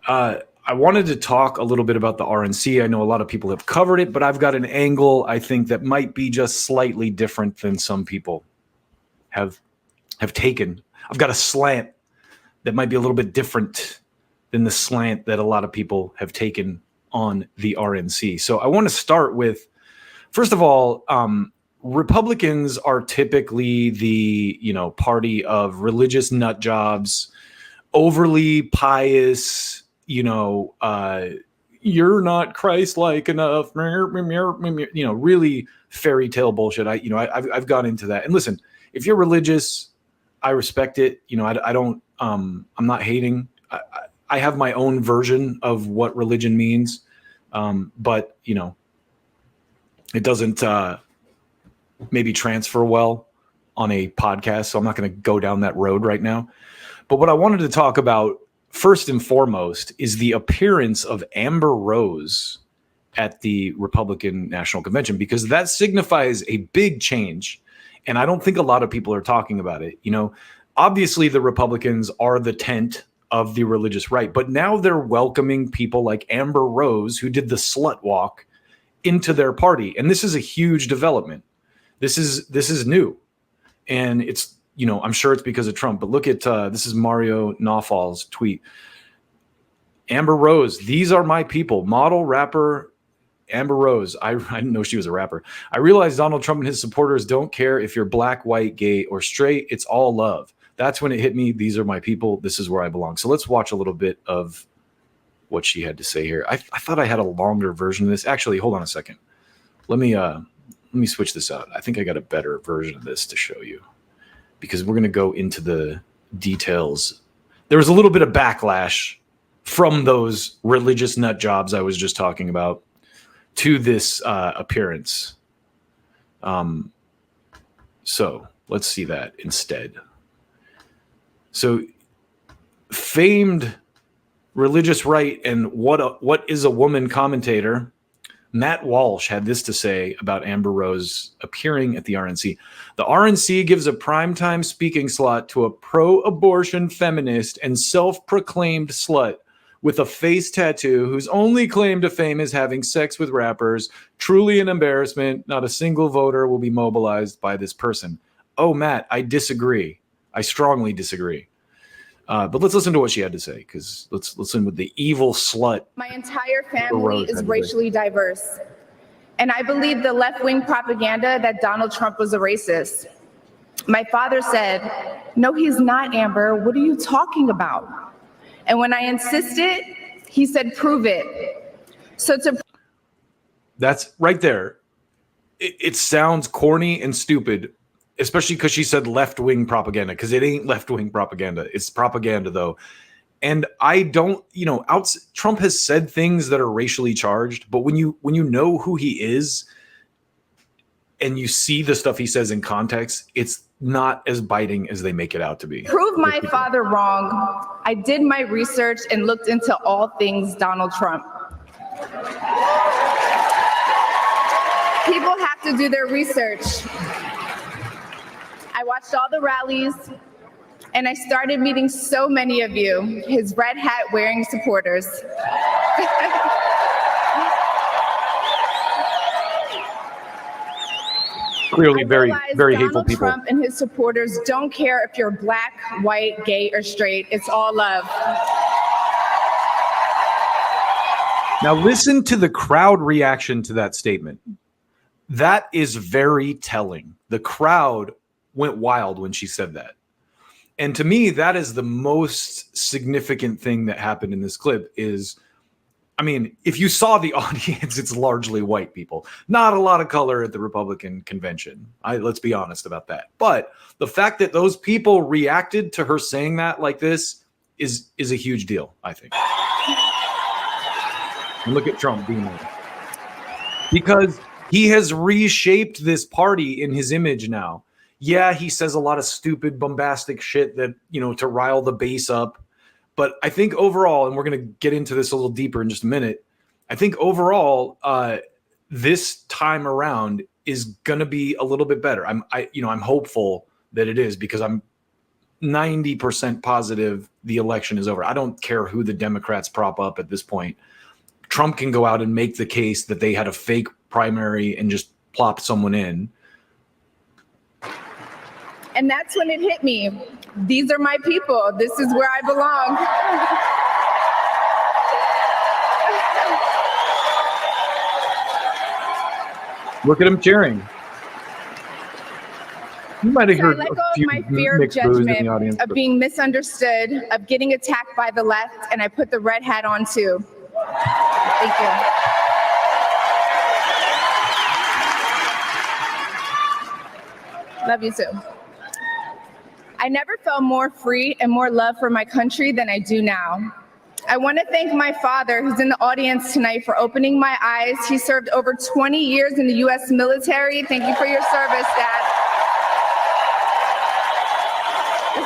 I wanted to talk a little bit about the RNC. I know a lot of people have covered it, but I've got an angle I think that might be just slightly different than some people have taken. I've got a slant that might be a little bit different than the slant that a lot of people have taken on the RNC. So I want to start with, first of all, Republicans are typically the, party of religious nut jobs, overly pious, you're not Christ-like enough, really fairy tale bullshit. I've gone into that. And listen, if you're religious, I respect it. I don't, I'm not hating. I have my own version of what religion means. But it doesn't maybe transfer well on a podcast. So I'm not going to go down that road right now. But what I wanted to talk about first and foremost is the appearance of Amber Rose at the Republican National Convention, because that signifies a big change. And I don't think a lot of people are talking about it. Obviously the Republicans are the tent of the religious right, but now they're welcoming people like Amber Rose, who did the slut walk, into their party. And this is a huge development. This is new. And it's, I'm sure it's because of Trump, but look at, this is Mario Nawfal's tweet. Amber Rose, these are my people. Model rapper Amber Rose. I didn't know she was a rapper. I realize Donald Trump and his supporters don't care if you're black, white, gay, or straight. It's all love. That's when it hit me. These are my people. This is where I belong. So let's watch a little bit of what she had to say here. I thought I had a longer version of this. Actually, hold on a second. Let me switch this out. I think I got a better version of this to show you, because we're going to go into the details. There was a little bit of backlash from those religious nut jobs I was just talking about to this appearance. So let's see that instead. So famed religious right and what is a woman commentator Matt Walsh had this to say about Amber Rose appearing at the RNC. The RNC gives a primetime speaking slot to a pro-abortion feminist and self-proclaimed slut with a face tattoo whose only claim to fame is having sex with rappers. Truly an embarrassment. Not a single voter will be mobilized by this person. Oh, Matt, I disagree. I strongly disagree. But let's listen to what she had to say, because let's listen with the evil slut. My entire family is racially diverse, and I believe the left-wing propaganda that Donald Trump was a racist. My father said, "No, he's not, Amber. What are you talking about?" And when I insisted, he said, "Prove it." That's right there. It sounds corny and stupid, especially because she said left-wing propaganda, because it ain't left-wing propaganda. It's propaganda, though. And I don't, Trump has said things that are racially charged, but when you know who he is and you see the stuff he says in context, it's not as biting as they make it out to be. Prove my father wrong. I did my research and looked into all things Donald Trump. People have to do their research. I watched all the rallies, and I started meeting so many of you, his red hat wearing supporters. Clearly very hateful people. Donald Trump and his supporters don't care if you're black, white, gay, or straight. It's all love. Now listen to the crowd reaction to that statement. That is very telling. The crowd went wild when she said that. And to me, that is the most significant thing that happened in this clip is, if you saw the audience, it's largely white people. Not a lot of color at the Republican convention. Let's be honest about that. But the fact that those people reacted to her saying that like this is a huge deal, I think. And look at Trump being there. Because he has reshaped this party in his image now. Yeah, he says a lot of stupid, bombastic shit that, to rile the base up. But I think overall, and we're going to get into this a little deeper in just a minute, I think overall, this time around is going to be a little bit better. I'm hopeful that it is, because I'm 90% positive the election is over. I don't care who the Democrats prop up at this point. Trump can go out and make the case that they had a fake primary and just plop someone in. And that's when it hit me. These are my people. This is where I belong. Look at him cheering. You might have heard I let a go of few my fear of mixed boos in the judgment, audience. of being misunderstood, of getting attacked by the left, and I put the red hat on too. Thank you. Love you too. I never felt more free and more love for my country than I do now. I want to thank my father, who's in the audience tonight, for opening my eyes. He served over 20 years in the U.S. military. Thank you for your service, Dad.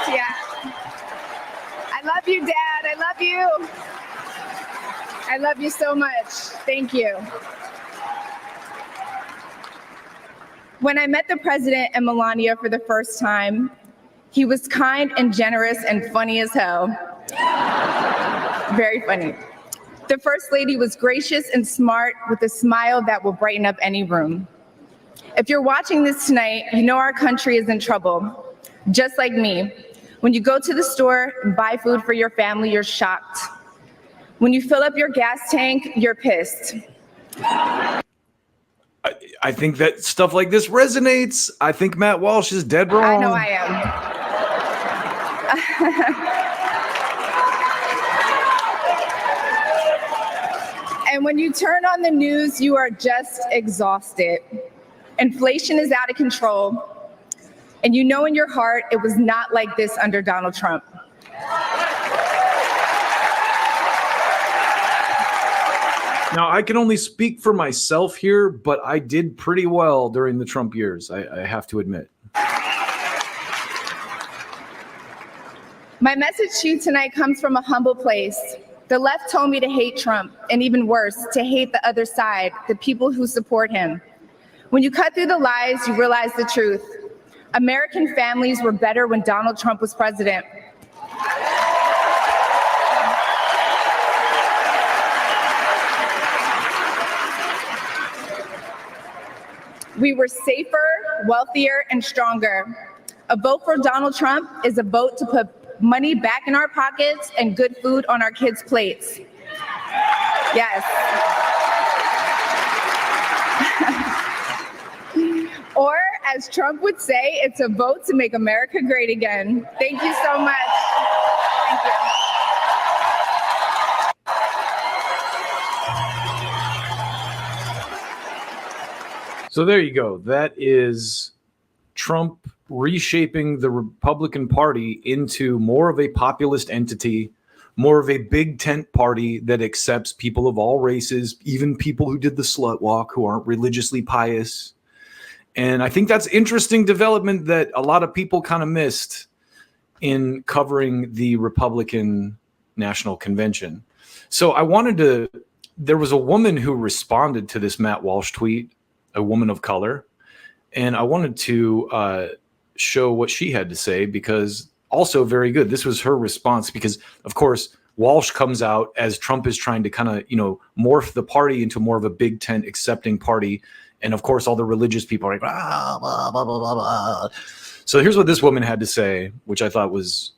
Yeah. I love you, Dad. I love you. I love you so much. Thank you. When I met the president and Melania for the first time, he was kind and generous and funny as hell. Very funny. The First Lady was gracious and smart with a smile that will brighten up any room. If you're watching this tonight, you know our country is in trouble. Just like me. When you go to the store and buy food for your family, you're shocked. When you fill up your gas tank, you're pissed. I think that stuff like this resonates. I think Matt Walsh is dead wrong. I know I am. And when you turn on the news, you are just exhausted. Inflation is out of control. And you know in your heart it was not like this under Donald Trump. Now, I can only speak for myself here, but I did pretty well during the Trump years, I have to admit. My message to you tonight comes from a humble place. The left told me to hate Trump, and even worse, to hate the other side, the people who support him. When you cut through the lies, you realize the truth. American families were better when Donald Trump was president. We were safer, wealthier, and stronger. A vote for Donald Trump is a vote to put money back in our pockets and good food on our kids' plates. Yes. Or, as Trump would say, it's a vote to make America great again. Thank you so much. Thank you. So there you go. That is Trump reshaping the Republican Party into more of a populist entity, more of a big tent party that accepts people of all races, even people who did the slut walk, who aren't religiously pious. And I think that's interesting development that a lot of people kind of missed in covering the Republican National Convention. So there was a woman who responded to this Matt Walsh tweet, a woman of color, and I wanted to show what she had to say, because also very good. This was her response, because of course Walsh comes out as Trump is trying to kind of, morph the party into more of a big tent accepting party. And of course all the religious people are like, blah, blah, blah, blah, blah. So here's what this woman had to say, which I thought was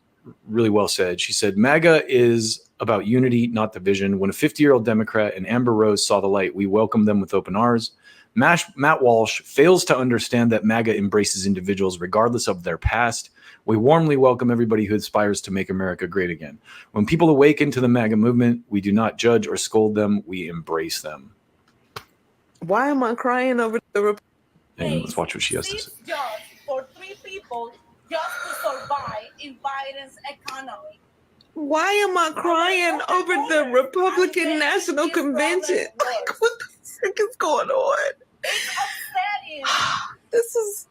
really well said. She said, MAGA is about unity, not division. When a 50-year-old Democrat and Amber Rose saw the light, we welcomed them with open arms. Matt Walsh fails to understand that MAGA embraces individuals regardless of their past. We warmly welcome everybody who aspires to make America great again. When people awaken to the MAGA movement, we do not judge or scold them. We embrace them. Why am I crying over the... And let's watch what she has to say. Jobs for 3 people just to survive in Biden's economy. Why am I crying over the Republican National Convention? Like, what the frick is going on? It's upsetting.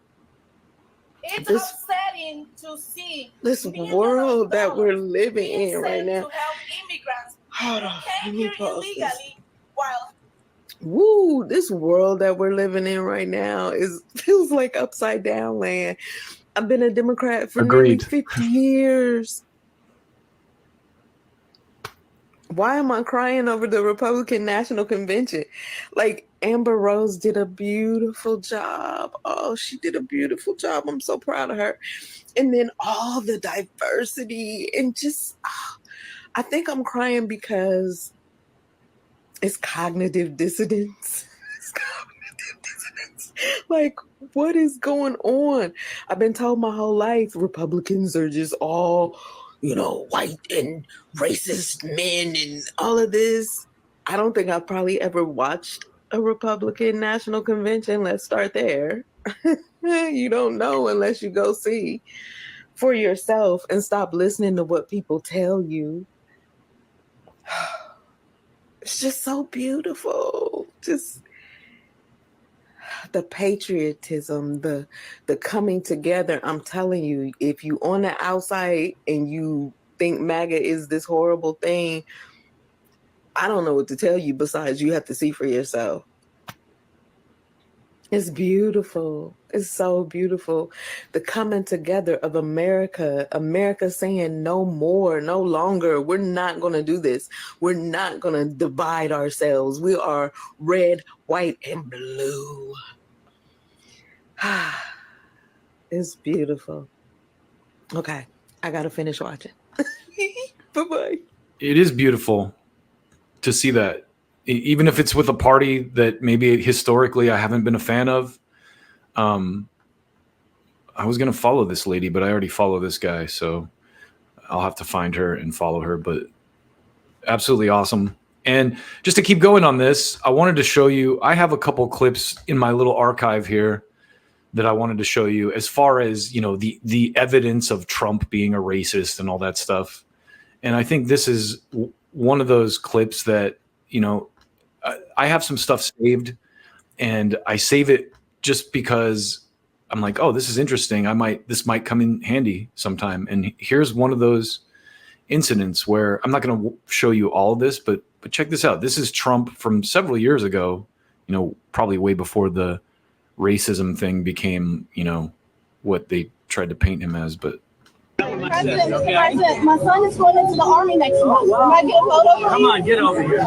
It's upsetting to see this world that we're living in right now. To help immigrants Hold on, let me pause this. illegally while Woo, this world that we're living in right now feels like upside down land. I've been a Democrat for nearly Agreed. 50 years. Why am I crying over the Republican National Convention? Like, Amber Rose did a beautiful job. Oh, she did a beautiful job. I'm so proud of her. And then all the diversity and just, I think I'm crying because it's cognitive dissonance. It's cognitive dissonance. Like, what is going on? I've been told my whole life Republicans are just all, white and racist men and all of this. I don't think I've probably ever watched a Republican National Convention. Let's start there. You don't know unless you go see for yourself and stop listening to what people tell you. It's just so beautiful. Just the patriotism, the coming together. I'm telling you, if you on the outside and you think MAGA is this horrible thing, I don't know what to tell you besides you have to see for yourself. It's beautiful. It's so beautiful. The coming together of America, America saying no more, no longer. We're not going to do this. We're not going to divide ourselves. We are red, white, and blue. It's beautiful. Okay, I got to finish watching. Bye-bye. It is beautiful to see that. Even if it's with a party that maybe historically I haven't been a fan of. I was going to follow this lady, but I already follow this guy. So I'll have to find her and follow her. But absolutely awesome. And just to keep going on this, I wanted to show you, I have a couple clips in my little archive here that I wanted to show you as far as, the evidence of Trump being a racist and all that stuff. And I think this is one of those clips that, I have some stuff saved and I save it just because I'm like, oh, this is interesting. This might come in handy sometime. And here's one of those incidents where I'm not going to show you all of this, but check this out. This is Trump from several years ago, probably way before the racism thing became, what they tried to paint him as, but President, my son is going into the Army next month. Can I get a photo? Come on, get over here.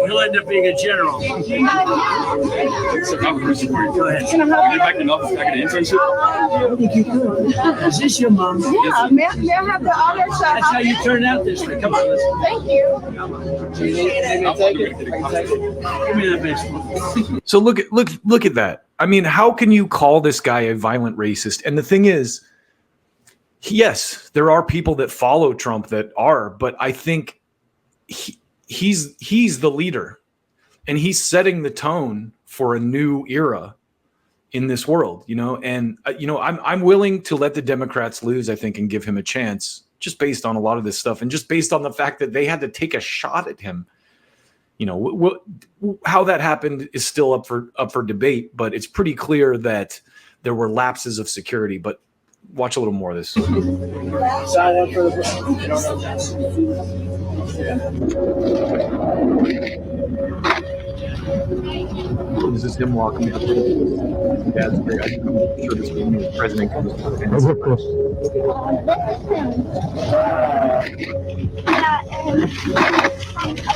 You'll end up being a general. Go ahead. Can I help you? Back in office, back in the internship. Is this your mom? Yeah, may I have the honor to That's how you turn out this way. Come on, listen. Thank you. Give me that baseball. so look at that. I mean, how can you call this guy a violent racist? And the thing is, yes, there are people that follow Trump that are, but I think he's the leader and he's setting the tone for a new era in this world, and I'm willing to let the Democrats lose, I think, and give him a chance just based on a lot of this stuff and just based on the fact that they had to take a shot at him. How that happened is still up for debate, but it's pretty clear that there were lapses of security. But watch a little more of this. Sign up for This is him walking up. Dad's great. I'm sure this was the president comes to the hands.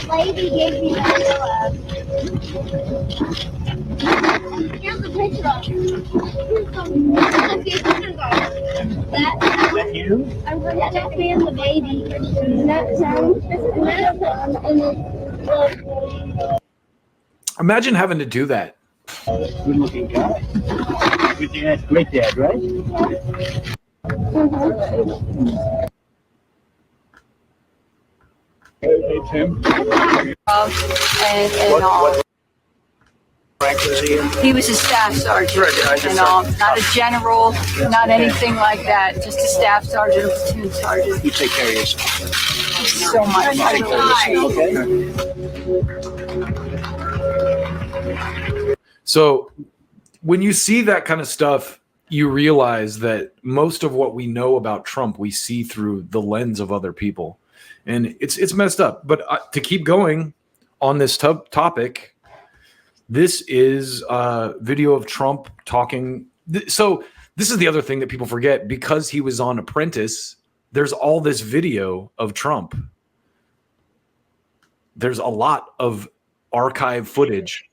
A lady gave me here's the picture of that you? I'm going to check me and the baby. And that's Imagine having to do that. Good looking guy. Good dad. Great dad, right? Hey, Tim. And all. He was a staff sergeant, and all. Not a general, not anything like that. Just a staff sergeant, a platoon sergeant. You take care of yourself. So much. So when you see that kind of stuff, you realize that most of what we know about Trump, we see through the lens of other people. And it's messed up. But to keep going on this topic, this is a video of Trump talking. So This is the other thing that people forget. Because he was on Apprentice, there's all this video of Trump. There's a lot of archive footage.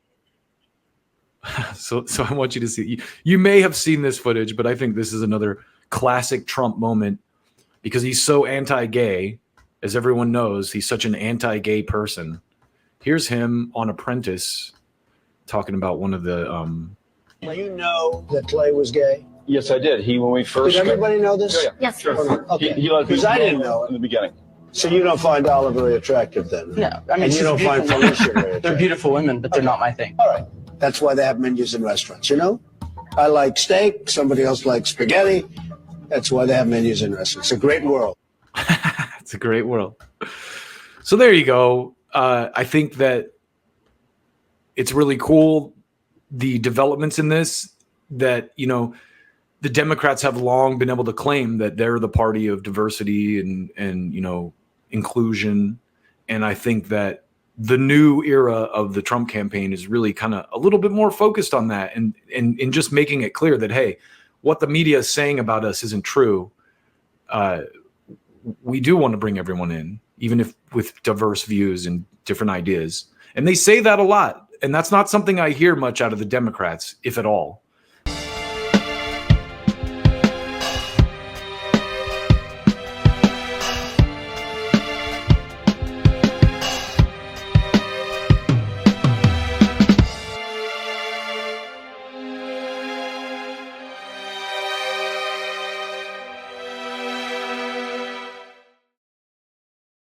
So I want you to see. You may have seen this footage, but I think this is another classic Trump moment because he's so anti-gay. As everyone knows, he's such an anti-gay person. Here's him on Apprentice talking about one of the... You know that Clay was gay? Yes, I did. When we first... Did everybody know this? Yeah, Yes. sure. Okay. Because I didn't know in the beginning. So you don't find Olive very attractive then? Yeah, I mean, And you don't find Felicia very attractive? they're beautiful women, but they're not my thing. All right. That's why they have menus in restaurants, you know? I like steak. Somebody else likes spaghetti. That's why they have menus in restaurants. It's a great world. It's a great world. So there you go. I think that it's really cool, the developments in this, that, you know, the Democrats have long been able to claim that they're the party of diversity and you know, inclusion. And I think that the new era of the Trump campaign is really kind of a little bit more focused on that and just making it clear that, hey, what the media is saying about us isn't true. We do want to bring everyone in, even if with diverse views and different ideas. And they say that a lot. And that's not something I hear much out of the Democrats, if at all.